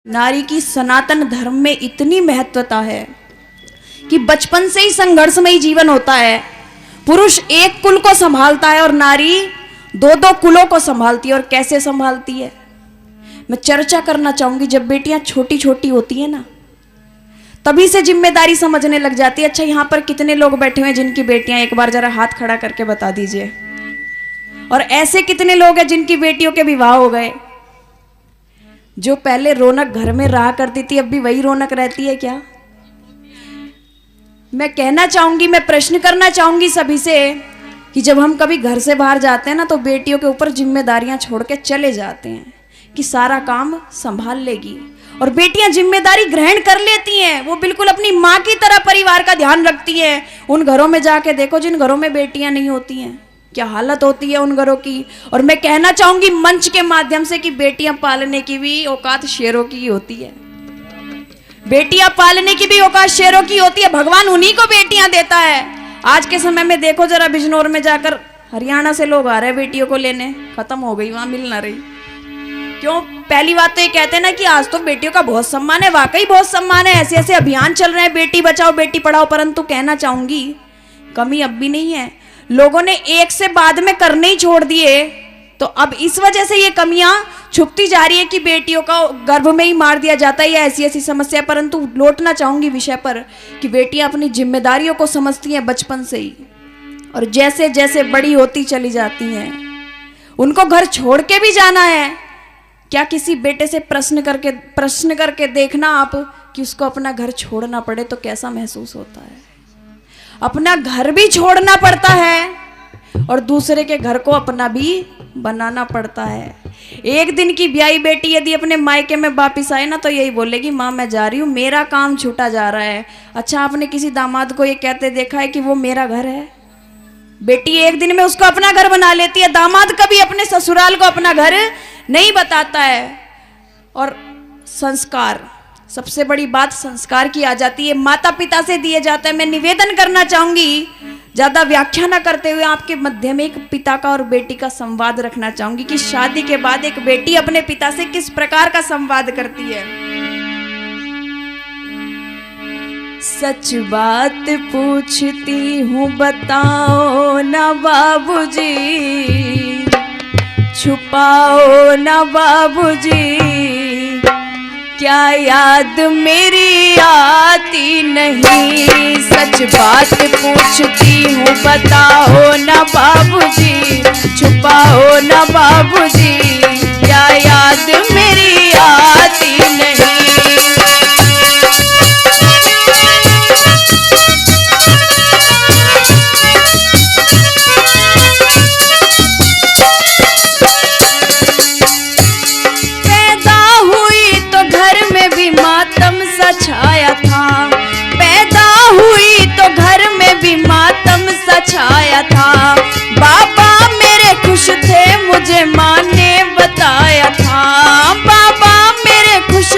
नारी की सनातन धर्म में इतनी महत्वता है कि बचपन से ही संघर्षमयी जीवन होता है। पुरुष एक कुल को संभालता है और नारी दो दो कुलों को संभालती है। और कैसे संभालती है मैं चर्चा करना चाहूंगी। जब बेटियां छोटी छोटी होती है ना, तभी से जिम्मेदारी समझने लग जाती है। अच्छा, यहां पर कितने लोग बैठे हुए हैं जिनकी बेटियां, एक बार जरा हाथ खड़ा करके बता दीजिए। और ऐसे कितने लोग हैं जिनकी बेटियों के विवाह हो गए। जो पहले रौनक घर में रहा करती थी, अब भी वही रौनक रहती है क्या? मैं कहना चाहूंगी, मैं प्रश्न करना चाहूंगी सभी से कि जब हम कभी घर से बाहर जाते हैं ना, तो बेटियों के ऊपर जिम्मेदारियां छोड़ के चले जाते हैं कि सारा काम संभाल लेगी। और बेटियां जिम्मेदारी ग्रहण कर लेती हैं। वो बिल्कुल अपनी माँ की तरह परिवार का ध्यान रखती हैं। उन घरों में जाके देखो जिन घरों में बेटियां नहीं होती हैं, क्या हालत होती है उन घरों की। और मैं कहना चाहूंगी मंच के माध्यम से कि बेटियां पालने की भी औकात शेरों की होती है। बेटियां पालने की भी औकात शेरों की होती है। भगवान उन्हीं को बेटियां देता है। आज के समय में देखो जरा, बिजनौर में जाकर हरियाणा से लोग आ रहे हैं बेटियों को लेने, खत्म हो गई, वहां मिल ना रही। क्यों? पहली बात तो ये कहते हैं ना कि आज तो बेटियों का बहुत सम्मान है। वाकई बहुत सम्मान है। ऐसे ऐसे अभियान चल रहे हैं, बेटी बचाओ बेटी पढ़ाओ। परंतु कहना चाहूंगी कमी अब भी नहीं है। लोगों ने एक से बाद में करने ही छोड़ दिए, तो अब इस वजह से ये कमियां छुपती जा रही है कि बेटियों का गर्भ में ही मार दिया जाता है, या ऐसी ऐसी समस्या। परंतु लौटना चाहूंगी विषय पर कि बेटियां अपनी जिम्मेदारियों को समझती हैं बचपन से ही, और जैसे जैसे बड़ी होती चली जाती हैं उनको घर छोड़ के भी जाना है। क्या किसी बेटे से प्रश्न करके देखना आप कि उसको अपना घर छोड़ना पड़े तो कैसा महसूस होता है। अपना घर भी छोड़ना पड़ता है और दूसरे के घर को अपना भी बनाना पड़ता है। एक दिन की ब्याही बेटी यदि अपने मायके में वापिस आए ना, तो यही बोलेगी माँ मैं जा रही हूँ, मेरा काम छूटा जा रहा है। अच्छा, आपने किसी दामाद को ये कहते देखा है कि वो मेरा घर है? बेटी एक दिन में उसको अपना घर बना लेती है। दामाद कभी अपने ससुराल को अपना घर नहीं बताता है। और संस्कार, सबसे बड़ी बात संस्कार की आ जाती है, माता पिता से दिए जाता है। मैं निवेदन करना चाहूंगी, ज्यादा व्याख्या न करते हुए आपके मध्य में एक पिता का और बेटी का संवाद रखना चाहूंगी कि शादी के बाद एक बेटी अपने पिता से किस प्रकार का संवाद करती है। सच बात पूछती हूँ बताओ ना बाबूजी, छुपाओ ना बाबूजी, क्या याद मेरी आती नहीं। सच बात पूछती हूँ बताओ ना बाबूजी, छुपाओ ना बाबूजी, क्या याद मेरी आती नहीं। छाया था, पैदा हुई तो घर में भी मातम सा छाया था। बाबा मेरे खुश थे, मुझे माँ ने बताया था। बाबा मेरे खुश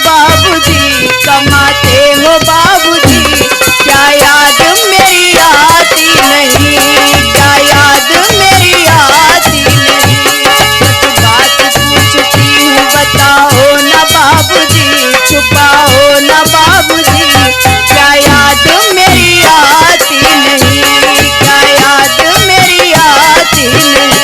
बाबूजी, कमाते हो बाबूजी, क्या याद मेरी आती नहीं, क्या याद मेरी आती नहीं। सच बात पूछती हूँ बताओ ना बाबूजी, छुपाओ ना बाबूजी, क्या याद मेरी आती नहीं, क्या याद मेरी आती नहीं।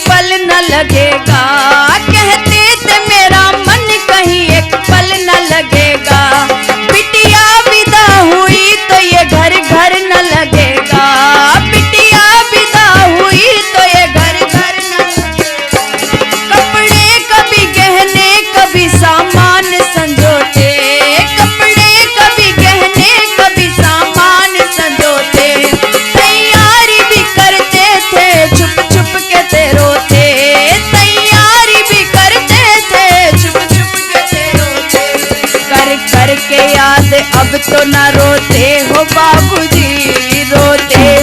पल न लगेगा, कहते थे मेरा मन कहीं एक पल न लगेगा। बिटिया विदा हुई तो ये घर घर न लगेगा, बिटिया विदा हुई तो ये घर घर न लगेगा। कपड़े कभी गहने कभी सामान संजोते, कपड़े कभी गहने कभी सामान संजोते। तैयारी भी करते थे छुप छुप के ते रोते, तैयारी भी करते थे छुप छुप के ते रोते। कर के याद अब तो न रोते हो बाबूजी, रोते